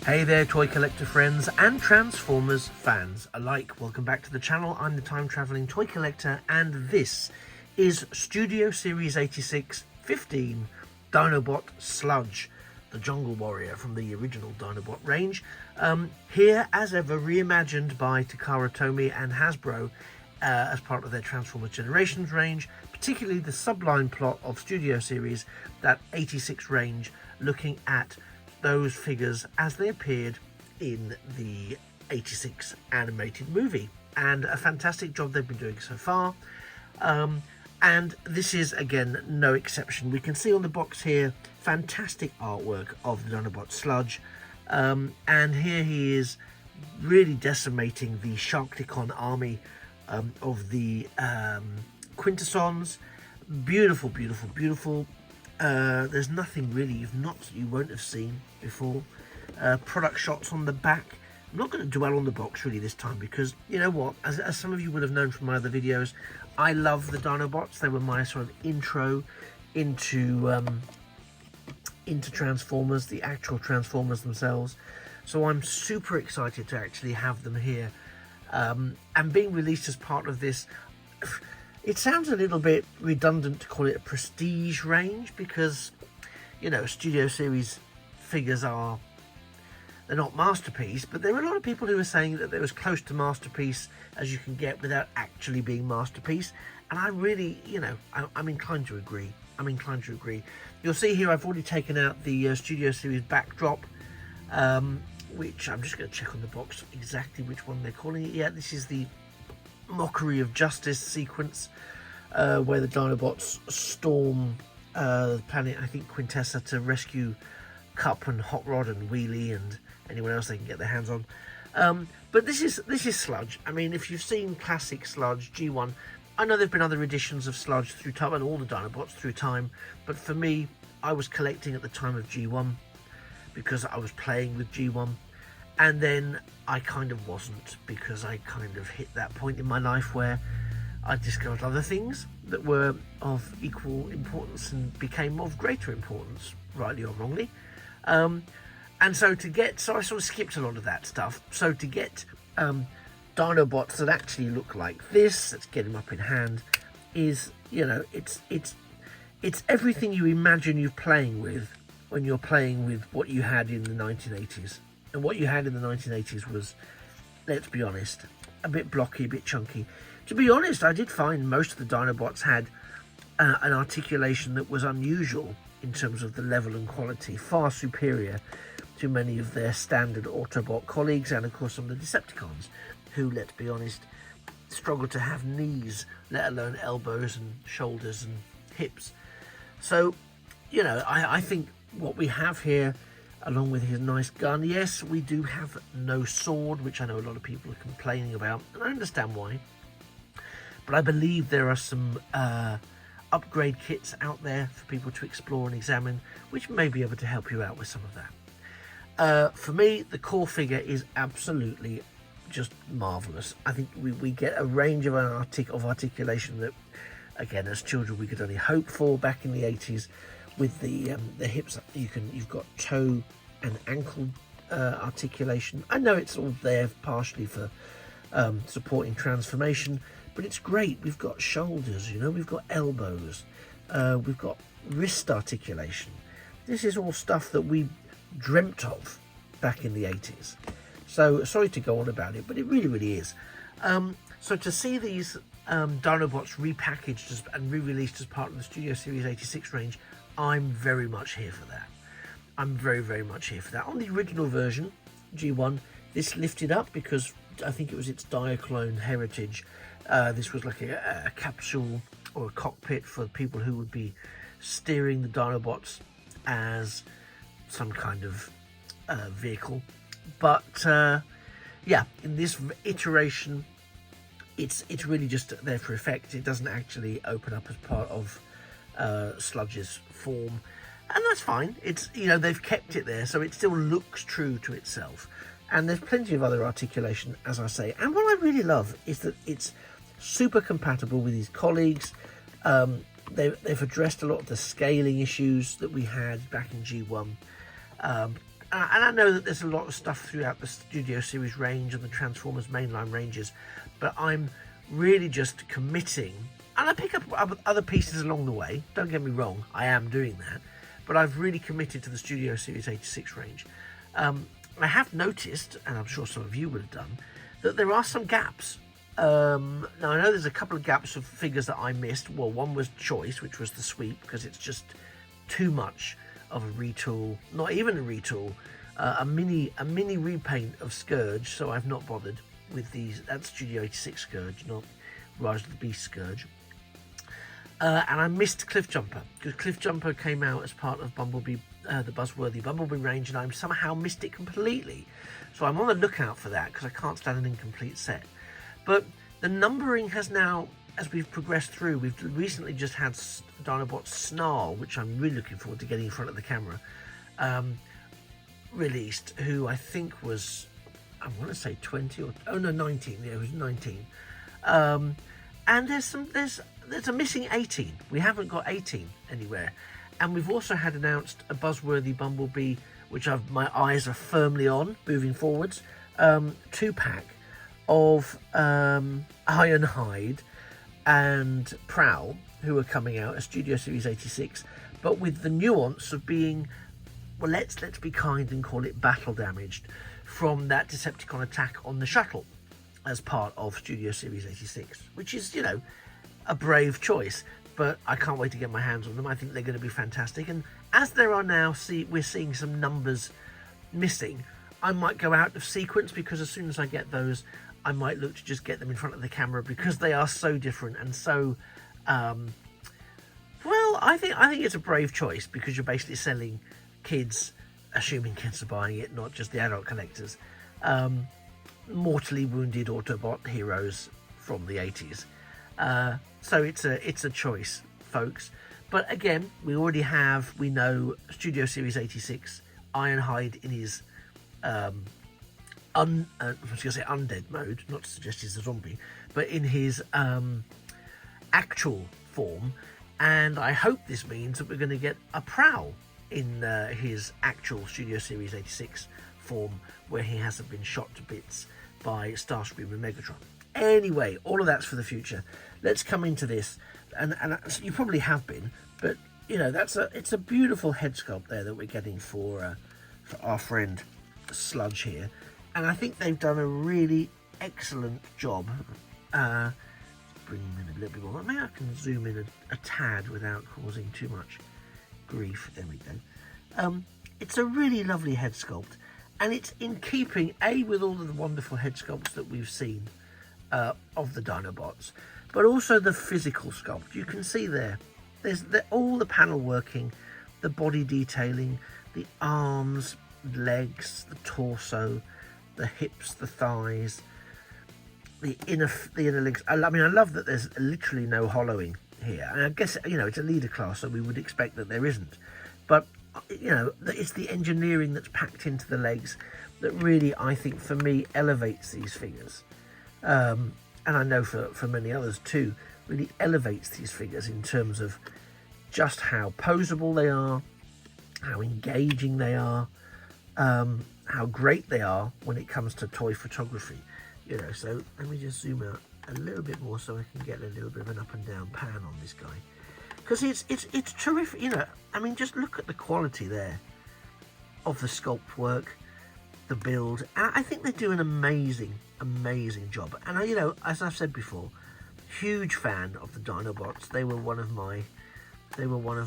Hey there, toy collector friends and Transformers fans alike. Welcome back to the channel. I'm the time traveling toy collector, and this is Studio Series 86 15 Dinobot Sludge the Jungle Warrior from the original Dinobot range. Here, as ever, reimagined by Takara Tomy and Hasbro as part of their Transformers Generations range, particularly the subline plot of Studio Series, that 86 range, looking at those figures as they appeared in the 86 animated movie, and a fantastic job they've been doing so far. And this is again no exception. We can see on the box here fantastic artwork of the Dinobot Sludge, and here he is really decimating the Sharkticon army of the Quintessons. Beautiful, beautiful, beautiful. There's nothing really you won't have seen before. Product shots on the back. I'm not going to dwell on the box really this time, because you know what, as some of you would have known from my other videos, I love the Dinobots. They were my sort of intro into Transformers, the actual Transformers themselves. So I'm super excited to actually have them here, and being released as part of this. It sounds a little bit redundant to call it a prestige range, because, you know, Studio Series figures they're not masterpiece, but there are a lot of people who are saying that they're as close to masterpiece as you can get without actually being masterpiece. And I really, you know, I'm inclined to agree. You'll see here I've already taken out the Studio Series backdrop, which I'm just going to check on the box exactly which one they're calling it. Yeah, this is the Mockery of Justice sequence, where the Dinobots storm the planet, I think Quintessa, to rescue Cup and Hot Rod and Wheelie and anyone else they can get their hands on. But this is Sludge. I mean, if you've seen classic Sludge G1, I know there have been other editions of Sludge through time, and all the Dinobots through time, but for me, I was collecting at the time of G1 because I was playing with G1. And then I kind of wasn't, because I kind of hit that point in my life where I discovered other things that were of equal importance and became of greater importance, rightly or wrongly. And so I sort of skipped a lot of that stuff. So to get Dinobots that actually look like this, let's get him up in hand, is, you know, it's everything you imagine you're playing with when you're playing with what you had in the 1980s. And what you had in the 1980s was, let's be honest, a bit blocky, a bit chunky. To be honest, I did find most of the Dinobots had an articulation that was unusual in terms of the level and quality, far superior to many of their standard Autobot colleagues, and of course some of the Decepticons, who, let's be honest, struggle to have knees, let alone elbows and shoulders and hips. So, you know, I think what we have here, along with his nice gun, yes, we do have no sword, which I know a lot of people are complaining about, and I understand why. But I believe there are some upgrade kits out there for people to explore and examine, which may be able to help you out with some of that. For me, the core figure is absolutely just marvellous. I think we get a range of articulation that, again, as children, we could only hope for back in the 80s. With the hips, you've got toe and ankle articulation. I know it's all there partially for supporting transformation, but it's great. We've got shoulders, you know, we've got elbows, we've got wrist articulation. This is all stuff that we dreamt of back in the 80s. So sorry to go on about it, but it really, really is. So to see these Dinobots repackaged and re-released as part of the Studio Series 86 range, I'm very much here for that. I'm very, very much here for that. On the original version, G1, this lifted up because I think it was its Diaclone heritage. This was like a capsule or a cockpit for people who would be steering the Dinobots as some kind of vehicle. But yeah, in this iteration, it's really just there for effect. It doesn't actually open up as part of Sludge's form, and that's fine. It's, you know, they've kept it there, so it still looks true to itself. And there's plenty of other articulation, as I say. And what I really love is that it's super compatible with his colleagues. They've addressed a lot of the scaling issues that we had back in G1. and I know that there's a lot of stuff throughout the Studio Series range and the Transformers mainline ranges, but I'm really just committing, and I pick up other pieces along the way, don't get me wrong, I am doing that, but I've really committed to the Studio Series 86 range. I have noticed, and I'm sure some of you would have done, that there are some gaps. Now I know there's a couple of gaps of figures that I missed. Well, one was Choice, which was the Sweep, because it's just too much of a retool, not even a retool, a mini repaint of Scourge, so I've not bothered with these. That's Studio 86 Scourge, not Rise of the Beast Scourge. And I missed Cliff Jumper, because Cliff Jumper came out as part of Bumblebee, the Buzzworthy Bumblebee range, and I somehow missed it completely. So I'm on the lookout for that, because I can't stand an incomplete set. But the numbering has now, as we've progressed through, we've recently just had Dinobot Snarl, which I'm really looking forward to getting in front of the camera, released, who I think was, I want to say 20 or, oh no, 19, yeah, it was 19. And there's a missing 18. We haven't got 18 anywhere. And we've also had announced a Buzzworthy Bumblebee, which my eyes are firmly on moving forwards, 2-pack of Ironhide and Prowl, who are coming out as Studio Series 86, but with the nuance of being, well, let's be kind and call it battle damaged from that Decepticon attack on the shuttle as part of Studio Series 86, which is, you know, a brave choice, but I can't wait to get my hands on them. I think they're going to be fantastic, and as there are now, we're seeing some numbers missing. I might go out of sequence, because as soon as I get those, I might look to just get them in front of the camera, because they are so different and so, well, I think it's a brave choice, because you're basically selling kids, assuming kids are buying it, not just the adult collectors, mortally wounded Autobot heroes from the 80s. So it's a choice, folks. But again, we know Studio Series 86, Ironhide in his I was going to say undead mode, not to suggest he's a zombie, but in his actual form, and I hope this means that we're going to get a Prowl in his actual Studio Series 86 form, where he hasn't been shot to bits by Starscream and Megatron. Anyway, all of that's for the future. Let's come into this, and you probably have been, but you know, it's a beautiful head sculpt there that we're getting for our friend Sludge here. And I think they've done a really excellent job. Bring him in a little bit more. Maybe I can zoom in a tad without causing too much grief. There we go. It's a really lovely head sculpt. And it's in keeping, with all of the wonderful head sculpts that we've seen of the Dinobots, but also the physical sculpt. You can see there's all the panel working, the body detailing, the arms, legs, the torso, the hips, the thighs, the inner legs. I mean, I love that there's literally no hollowing here. And I guess, you know, it's a leader class, so we would expect that there isn't. But, you know, it's the engineering that's packed into the legs that really, I think, for me, elevates these figures. And I know for many others too, really elevates these figures in terms of just how poseable they are, how engaging they are, how great they are when it comes to toy photography, you know. So let me just zoom out a little bit more so I can get a little bit of an up and down pan on this guy, because it's terrific, you know. I mean, just look at the quality there of the sculpt work, the build, and I think they do an amazing job. And you know, as I've said before, huge fan of the Dinobots. They were one of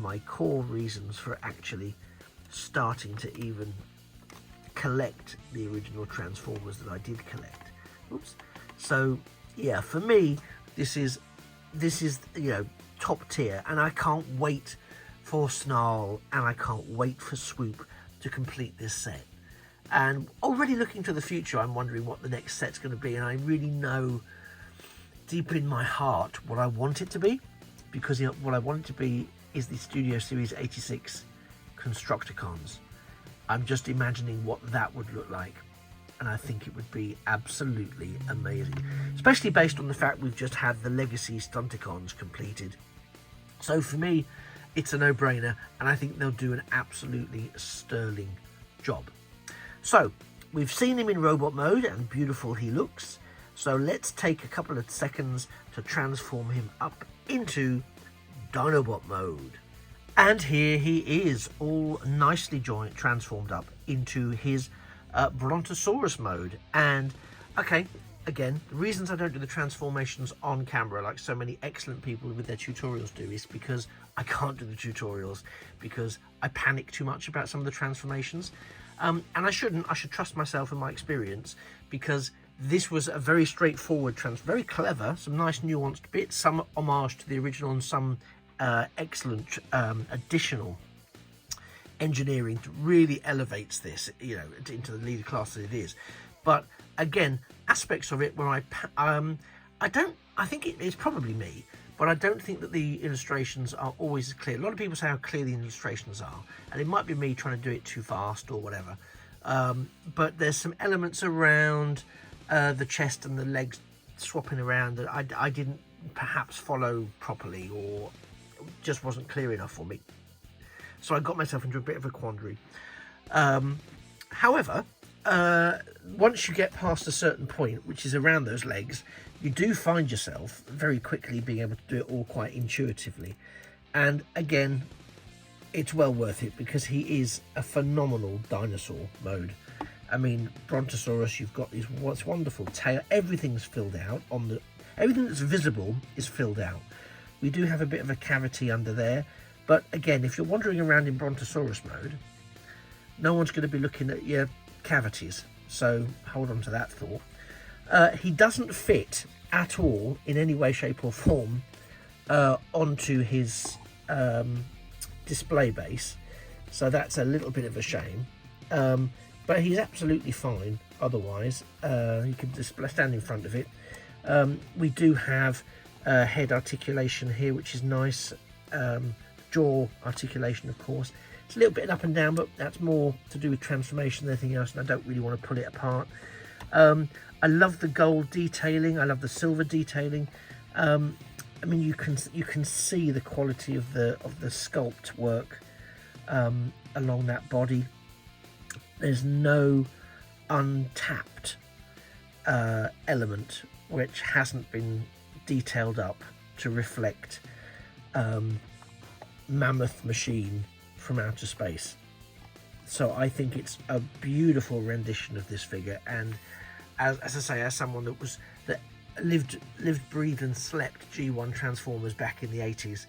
my core reasons for actually starting to even collect the original Transformers that I did collect. Oops. So yeah, for me, this is you know, top tier, and I can't wait for Snarl and I can't wait for Swoop to complete this set. And already looking to the future, I'm wondering what the next set's going to be, and I really know deep in my heart what I want it to be, because you know, what I want it to be is the Studio Series 86 Constructicons. I'm just imagining what that would look like, and I think it would be absolutely amazing, especially based on the fact we've just had the Legacy Stunticons completed. So for me, it's a no-brainer, and I think they'll do an absolutely sterling job. So we've seen him in robot mode and beautiful he looks. So let's take a couple of seconds to transform him up into Dinobot mode. And here he is, all nicely transformed up into his Brontosaurus mode. And okay, again, the reasons I don't do the transformations on camera like so many excellent people with their tutorials do is because I can't do the tutorials, because I panic too much about some of the transformations. And I shouldn't. I should trust myself and my experience, because this was a very straightforward very clever, some nice nuanced bits, some homage to the original and some excellent additional engineering that really elevates this, you know, into the leader class that it is. But again, aspects of it where I think it's probably me, but I don't think that the illustrations are always as clear. A lot of people say how clear the illustrations are, and it might be me trying to do it too fast or whatever. But there's some elements around the chest and the legs swapping around that I didn't perhaps follow properly, or just wasn't clear enough for me. So I got myself into a bit of a quandary. However, once you get past a certain point, which is around those legs, you do find yourself very quickly being able to do it all quite intuitively. And again, it's well worth it, because he is a phenomenal dinosaur mode. I mean, Brontosaurus, you've got this wonderful tail. Everything's filled out everything that's visible is filled out. We do have a bit of a cavity under there, but again, if you're wandering around in Brontosaurus mode, no one's going to be looking at your cavities, so hold on to that thought. He doesn't fit at all in any way, shape or form onto his display base, so that's a little bit of a shame, but he's absolutely fine otherwise. You can stand in front of it. We do have head articulation here, which is nice. Jaw articulation, of course. It's a little bit up and down, but that's more to do with transformation than anything else, and I don't really want to pull it apart. I love the gold detailing. I love the silver detailing. I mean, you can see the quality of the sculpt work along that body. There's no untapped element which hasn't been detailed up to reflect mammoth machine from outer space. So I think it's a beautiful rendition of this figure, and as I say, as someone that lived, breathed and slept G1 Transformers back in the 80s,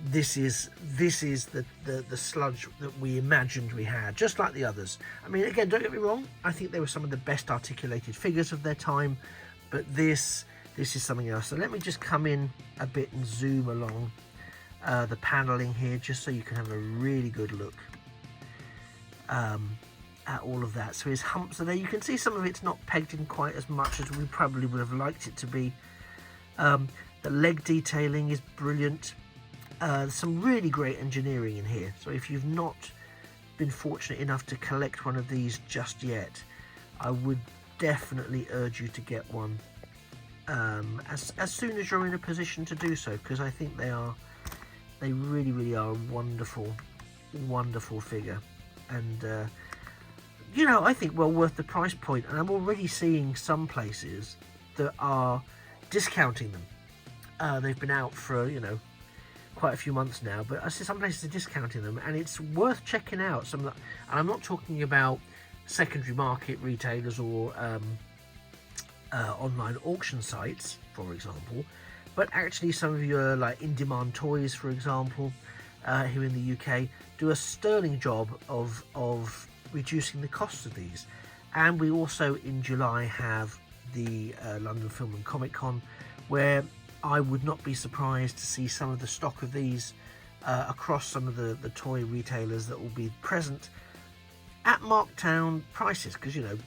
this is the sludge that we imagined we had, just like the others. I mean, again, don't get me wrong, I think they were some of the best articulated figures of their time, but this is something else. So let me just come in a bit and zoom along the paneling here, just so you can have a really good look at all of that. So his humps are there. You can see some of it's not pegged in quite as much as we probably would have liked it to be. The leg detailing is brilliant. Some really great engineering in here. So if you've not been fortunate enough to collect one of these just yet, I would definitely urge you to get one as soon as you're in a position to do so, because I think they really are a wonderful figure, and you know, I think well worth the price point. And I'm already seeing some places that are discounting them. They've been out for, you know, quite a few months now, but I see some places are discounting them, and it's worth checking out some of the, and I'm not talking about secondary market retailers or online auction sites, for example, but actually some of your like in-demand toys, for example, here in the UK, do a sterling job of reducing the cost of these. And we also in July have the London Film and Comic Con, where I would not be surprised to see some of the stock of these across some of the toy retailers that will be present at markdown prices, because, you know,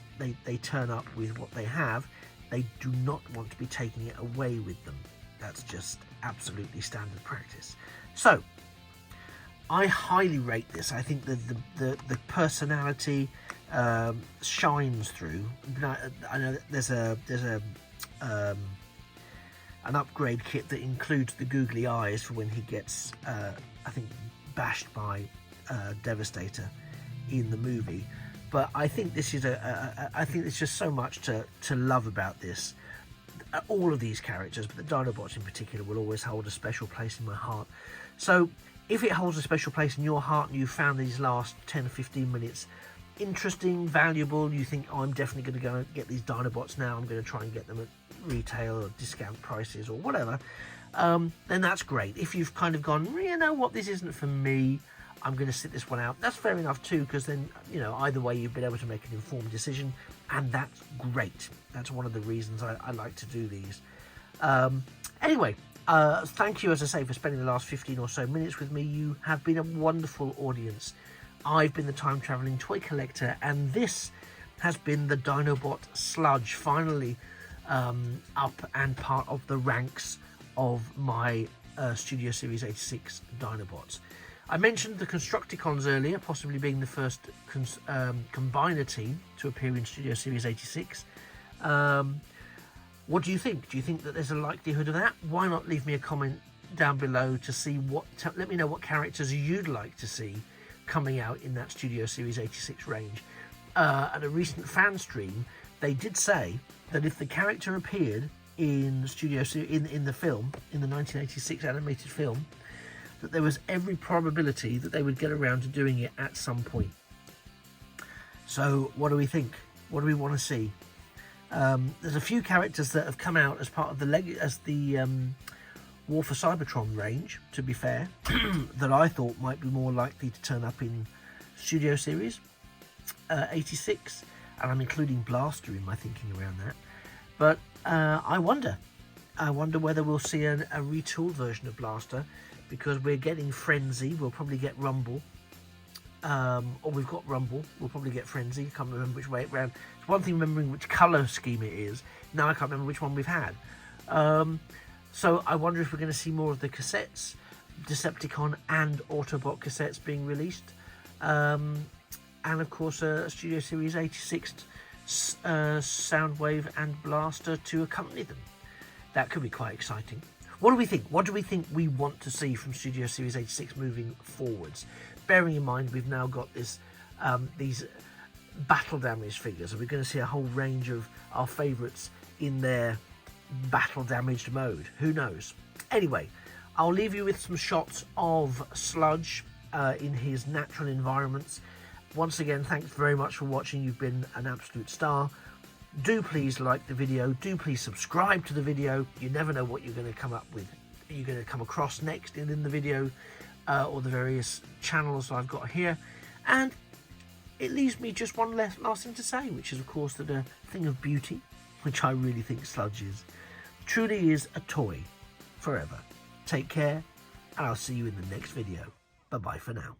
they turn up with what they have. They do not want to be taking it away with them. That's just absolutely standard practice. So I highly rate this. I think that the personality shines through. I know there's an upgrade kit that includes the googly eyes for when he gets I think bashed by Devastator in the movie, but I think this is I think there's just so much to love about this. All of these characters, but the Dinobots in particular, will always hold a special place in my heart. So if it holds a special place in your heart and you found these last 10 or 15 minutes interesting, valuable, you think, oh, I'm definitely going to go and get these Dinobots now, I'm going to try and get them at retail or discount prices or whatever, then that's great. If you've kind of gone, you know what, this isn't for me, I'm going to sit this one out, that's fair enough too, because then, you know, either way you've been able to make an informed decision, and that's great. That's one of the reasons I like to do these. Anyway, thank you, as I say, for spending the last 15 or so minutes with me. You have been a wonderful audience. I've been the time-travelling toy collector, and this has been the Dinobot Sludge, finally up and part of the ranks of my Studio Series 86 Dinobots. I mentioned the Constructicons earlier, possibly being the first combiner team to appear in Studio Series 86. What do you think? Do you think that there's a likelihood of that? Why not leave me a comment down below to see let me know what characters you'd like to see coming out in that Studio Series 86 range. At a recent fan stream, they did say that if the character appeared in the film, in the 1986 animated film, that there was every probability that they would get around to doing it at some point. So what do we think? What do we want to see? There's a few characters that have come out as part of the War for Cybertron range, to be fair, that I thought might be more likely to turn up in Studio Series 86, and I'm including Blaster in my thinking around that. But I wonder whether we'll see a retooled version of Blaster, because we're getting Frenzy, we'll probably get Rumble, or we've got Rumble, we'll probably get Frenzy. I can't remember which way it ran. It's one thing remembering which colour scheme it is, now I can't remember which one we've had. So I wonder if we're going to see more of the cassettes, Decepticon and Autobot cassettes being released, and of course Studio Series 86 Soundwave and Blaster to accompany them. That could be quite exciting. What do we think? What do we think we want to see from Studio Series 86 moving forwards? Bearing in mind we've now got these battle damage figures, and we're going to see a whole range of our favourites in their battle damaged mode. Who knows? Anyway, I'll leave you with some shots of Sludge in his natural environments. Once again, thanks very much for watching. You've been an absolute star. Do please like the video. Do please subscribe to the video. You never know what you're going to come up with. You're going to come across next in the video or the various channels I've got here. And it leaves me just one last thing to say, which is, of course, that a thing of beauty, which I really think Sludge is, truly is a toy forever. Take care, and I'll see you in the next video. Bye-bye for now.